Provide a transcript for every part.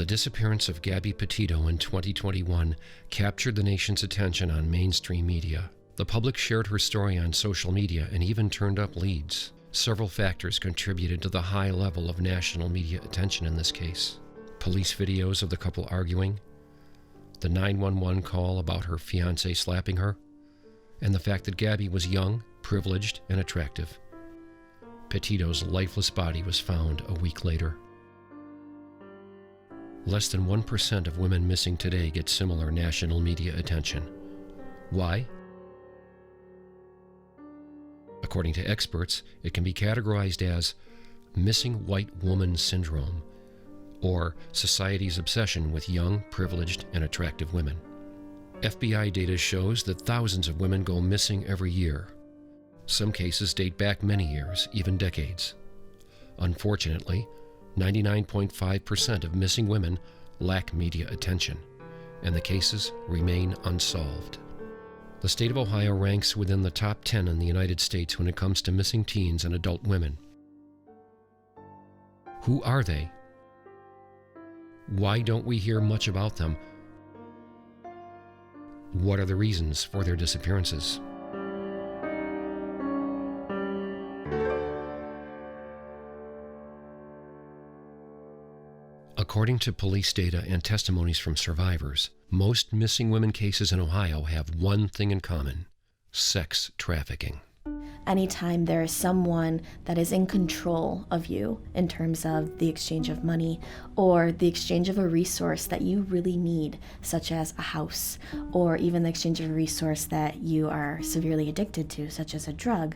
The disappearance of Gabby Petito in 2021 captured the nation's attention on mainstream media. The public shared her story on social media and even turned up leads. Several factors contributed to the high level of national media attention in this case. Police videos of the couple arguing, the 911 call about her fiancé slapping her, and the fact that Gabby was young, privileged, and attractive. Petito's lifeless body was found a week later. Less than 1% of women missing today get similar national media attention. Why? According to experts, it can be categorized as missing white woman syndrome, or society's obsession with young, privileged, and attractive women. FBI data shows that thousands of women go missing every year. Some cases date back many years, even decades. Unfortunately, 99.5% of missing women lack media attention, and the cases remain unsolved. The state of Ohio ranks within the top 10 in the United States when it comes to missing teens and adult women. Who are they? Why don't we hear much about them? What are the reasons for their disappearances? According to police data and testimonies from survivors, most missing women cases in Ohio have one thing in common: sex trafficking. Anytime there is someone that is in control of you in terms of the exchange of money or the exchange of a resource that you really need, such as a house, or even the exchange of a resource that you are severely addicted to, such as a drug,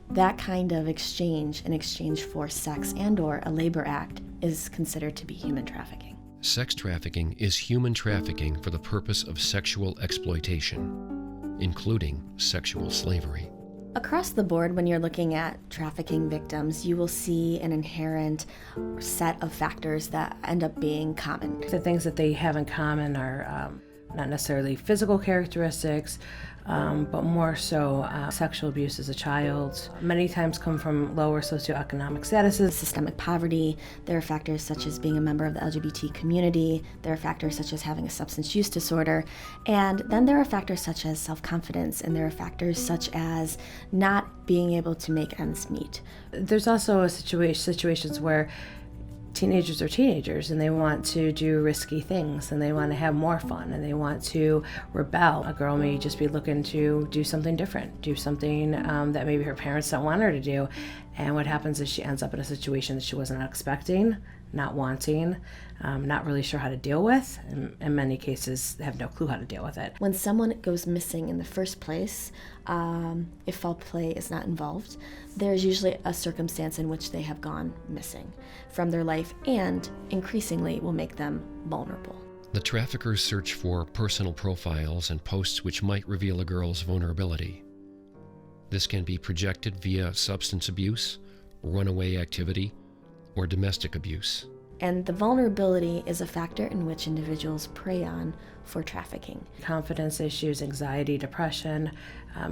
that kind of exchange in exchange for sex and/or a labor act is considered to be human trafficking. Sex trafficking is human trafficking for the purpose of sexual exploitation, including sexual slavery. Across the board, when you're looking at trafficking victims, you will see an inherent set of factors that end up being common. The things that they have in common are not necessarily physical characteristics, but more so sexual abuse as a child. Many times come from lower socioeconomic statuses. Systemic poverty. There are factors such as being a member of the LGBT community. There are factors such as having a substance use disorder. And then there are factors such as self-confidence, and there are factors such as not being able to make ends meet. There's also situations where teenagers are teenagers and they want to do risky things and they want to have more fun and they want to rebel. A girl may just be looking to do something different, do something that maybe her parents don't want her to do. And what happens is she ends up in a situation that she wasn't expecting, not wanting, not really sure how to deal with, and in many cases have no clue how to deal with it. When someone goes missing in the first place, if foul play is not involved, there's usually a circumstance in which they have gone missing from their life and increasingly will make them vulnerable. The traffickers search for personal profiles and posts which might reveal a girl's vulnerability. This can be projected via substance abuse, runaway activity, or domestic abuse. And the vulnerability is a factor in which individuals prey on for trafficking. Confidence issues, anxiety, depression,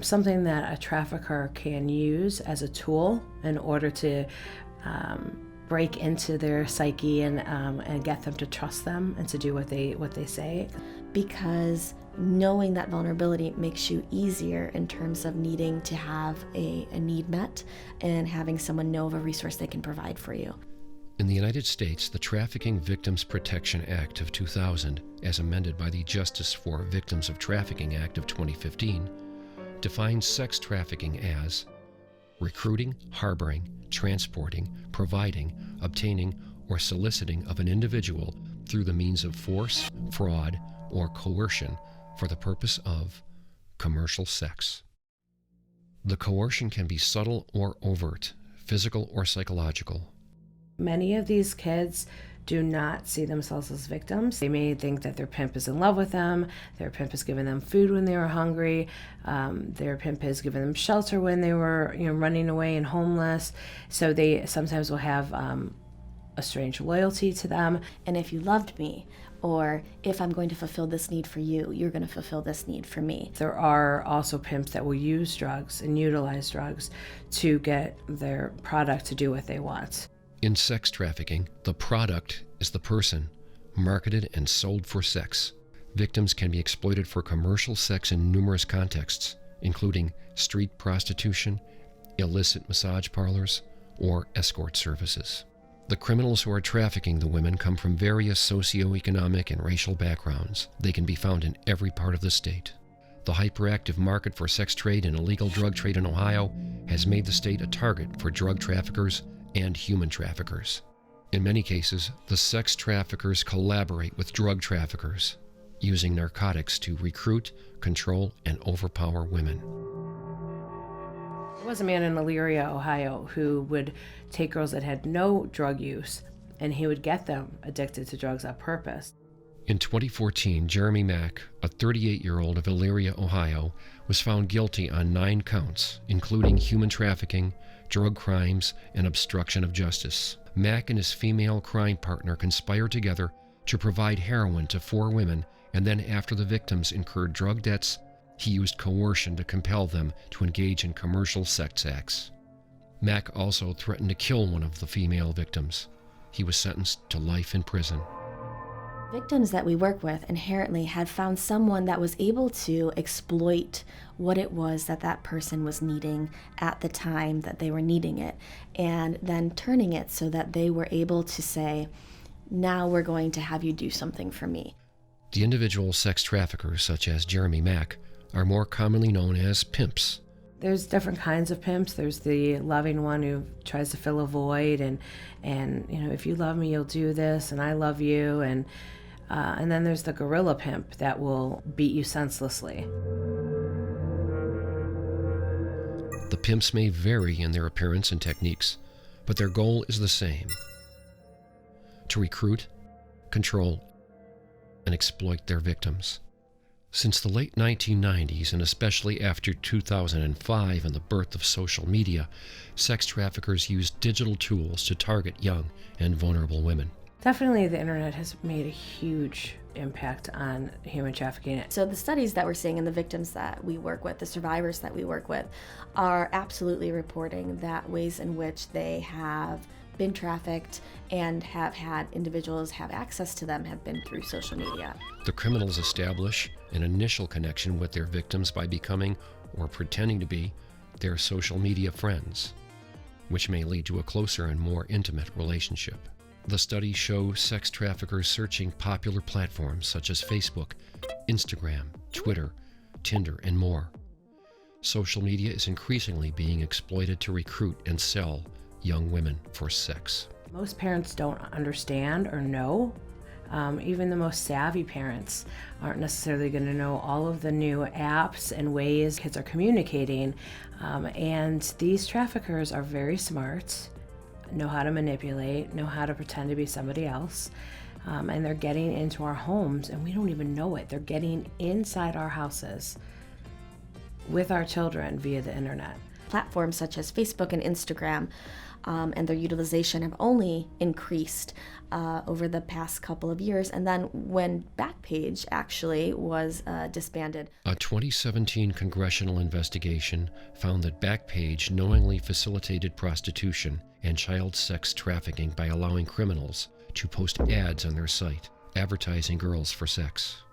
something that a trafficker can use as a tool in order to break into their psyche and get them to trust them and to do what they say. Because knowing that vulnerability makes you easier in terms of needing to have a need met and having someone know of a resource they can provide for you. In the United States, the Trafficking Victims Protection Act of 2000, as amended by the Justice for Victims of Trafficking Act of 2015, defines sex trafficking as recruiting, harboring, transporting, providing, obtaining, or soliciting of an individual through the means of force, fraud, or coercion for the purpose of commercial sex. The coercion can be subtle or overt, physical or psychological. Many of these kids do not see themselves as victims. They may think that their pimp is in love with them, their pimp has given them food when they were hungry, their pimp has given them shelter when they were running away and homeless. So they sometimes will have a strange loyalty to them. And if you loved me, or if I'm going to fulfill this need for you, you're going to fulfill this need for me. There are also pimps that will use drugs and utilize drugs to get their product to do what they want. In sex trafficking, the product is the person, marketed and sold for sex. Victims can be exploited for commercial sex in numerous contexts, including street prostitution, illicit massage parlors, or escort services. The criminals who are trafficking the women come from various socioeconomic and racial backgrounds. They can be found in every part of the state. The hyperactive market for sex trade and illegal drug trade in Ohio has made the state a target for drug traffickers and human traffickers. In many cases, the sex traffickers collaborate with drug traffickers, using narcotics to recruit, control, and overpower women. There was a man in Elyria, Ohio, who would take girls that had no drug use, and he would get them addicted to drugs on purpose. In 2014, Jeremy Mack, a 38-year-old of Elyria, Ohio, was found guilty on 9 counts, including human trafficking, drug crimes, and obstruction of justice. Mack and his female crime partner conspired together to provide heroin to 4 women, and then after the victims incurred drug debts, he used coercion to compel them to engage in commercial sex acts. Mack also threatened to kill one of the female victims. He was sentenced to life in prison. Victims that we work with inherently had found someone that was able to exploit what it was that that person was needing at the time that they were needing it, and then turning it so that they were able to say, now we're going to have you do something for me. The individual sex traffickers, such as Jeremy Mack, are more commonly known as pimps. There's different kinds of pimps. There's the loving one who tries to fill a void and if you love me, you'll do this, and I love you, and then there's the gorilla pimp that will beat you senselessly. The pimps may vary in their appearance and techniques, but their goal is the same: to recruit, control, and exploit their victims. Since the late 1990s, and especially after 2005 and the birth of social media, sex traffickers use digital tools to target young and vulnerable women. Definitely the internet has made a huge impact on human trafficking. So the studies that we're seeing in the victims that we work with, the survivors that we work with, are absolutely reporting that ways in which they have been trafficked and have had individuals have access to them have been through social media. The criminals establish an initial connection with their victims by becoming, or pretending to be, their social media friends, which may lead to a closer and more intimate relationship. The studies show sex traffickers searching popular platforms such as Facebook, Instagram, Twitter, Tinder, and more. Social media is increasingly being exploited to recruit and sell young women for sex. Most parents don't understand or know. Even the most savvy parents aren't necessarily going to know all of the new apps and ways kids are communicating. And these traffickers are very smart, know how to manipulate, know how to pretend to be somebody else. And they're getting into our homes and we don't even know it. They're getting inside our houses with our children via the internet. Platforms such as Facebook and Instagram and their utilization have only increased over the past couple of years. And then when Backpage actually was disbanded. A 2017 congressional investigation found that Backpage knowingly facilitated prostitution and child sex trafficking by allowing criminals to post ads on their site, advertising girls for sex.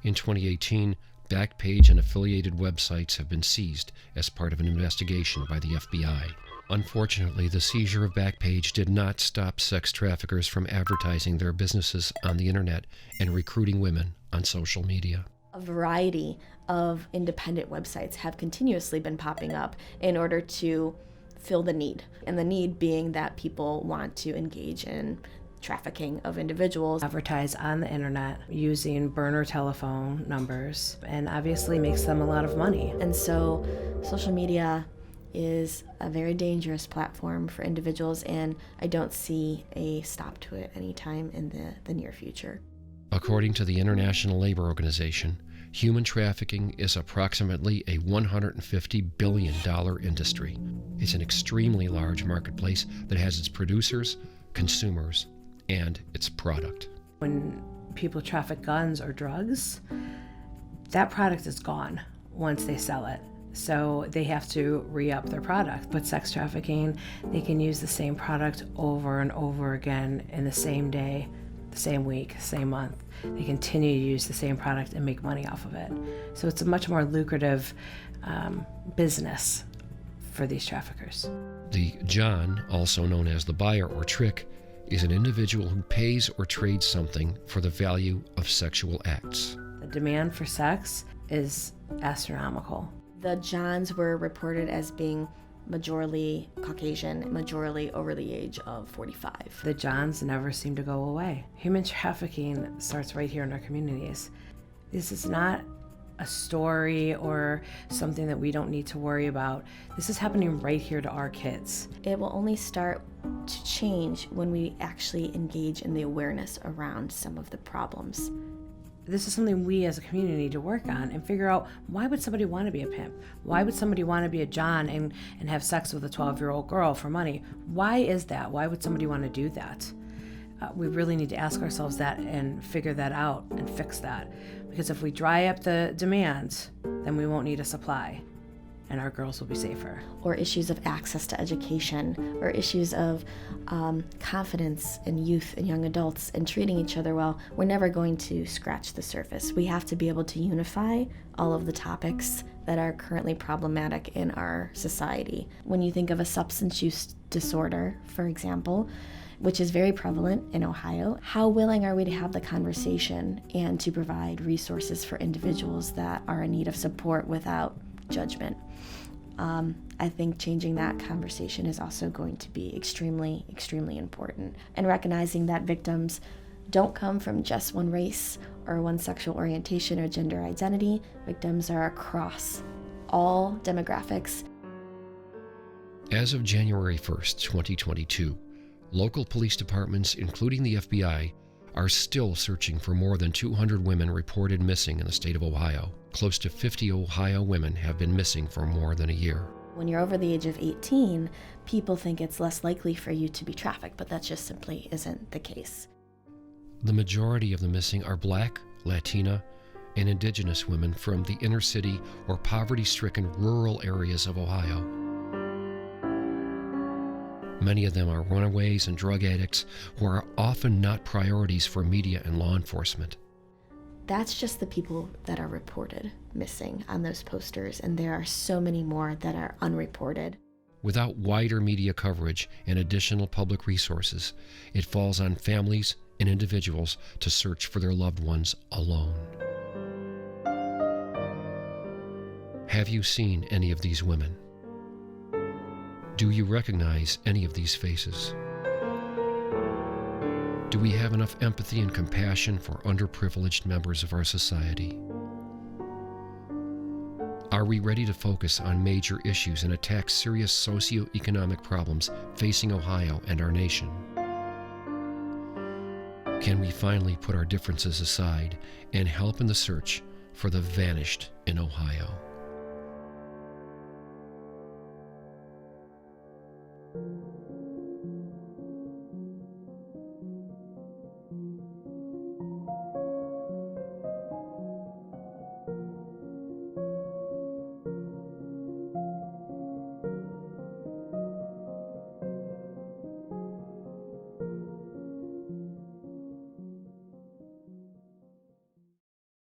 In 2018, Backpage and affiliated websites have been seized as part of an investigation by the FBI. Unfortunately, the seizure of Backpage did not stop sex traffickers from advertising their businesses on the internet and recruiting women on social media. A variety of independent websites have continuously been popping up in order to fill the need, and the need being that people want to engage in trafficking of individuals. Advertise on the internet using burner telephone numbers, and obviously makes them a lot of money. And so social media is a very dangerous platform for individuals, and I don't see a stop to it anytime in the near future. According to the International Labor Organization, human trafficking is approximately a $150 billion industry. It's an extremely large marketplace that has its producers, consumers, and its product. When people traffic guns or drugs, that product is gone once they sell it. So they have to re-up their product. But sex trafficking, they can use the same product over and over again in the same day, the same week, same month. They continue to use the same product and make money off of it. So it's a much more lucrative business for these traffickers. The John, also known as the buyer or trick, is an individual who pays or trades something for the value of sexual acts. The demand for sex is astronomical. The Johns were reported as being majorly Caucasian, majorly over the age of 45. The Johns never seem to go away. Human trafficking starts right here in our communities. This is not a story or something that we don't need to worry about. This is happening right here to our kids. It will only start to change when we actually engage in the awareness around some of the problems. This is something we as a community need to work on and figure out, why would somebody want to be a pimp? Why would somebody want to be a John and have sex with a 12-year-old girl for money? Why is that? Why would somebody want to do that? We really need to ask ourselves that and figure that out and fix that. Because if we dry up the demand, then we won't need a supply and our girls will be safer. Or issues of access to education, or issues of confidence in youth and young adults and treating each other well. We're never going to scratch the surface. We have to be able to unify all of the topics that are currently problematic in our society. When you think of a substance use disorder, for example, which is very prevalent in Ohio, how willing are we to have the conversation and to provide resources for individuals that are in need of support without judgment? I think changing that conversation is also going to be extremely, extremely important. And recognizing that victims don't come from just one race or one sexual orientation or gender identity. Victims are across all demographics. As of January 1st, 2022, local police departments, including the FBI, are still searching for more than 200 women reported missing in the state of Ohio. Close to 50 Ohio women have been missing for more than a year. When you're over the age of 18, people think it's less likely for you to be trafficked, but that just simply isn't the case. The majority of the missing are Black, Latina, and Indigenous women from the inner city or poverty-stricken rural areas of Ohio. Many of them are runaways and drug addicts who are often not priorities for media and law enforcement. That's just the people that are reported missing on those posters, and there are so many more that are unreported. Without wider media coverage and additional public resources, it falls on families and individuals to search for their loved ones alone. Have you seen any of these women? Do you recognize any of these faces? Do we have enough empathy and compassion for underprivileged members of our society? Are we ready to focus on major issues and attack serious socioeconomic problems facing Ohio and our nation? Can we finally put our differences aside and help in the search for the vanished in Ohio?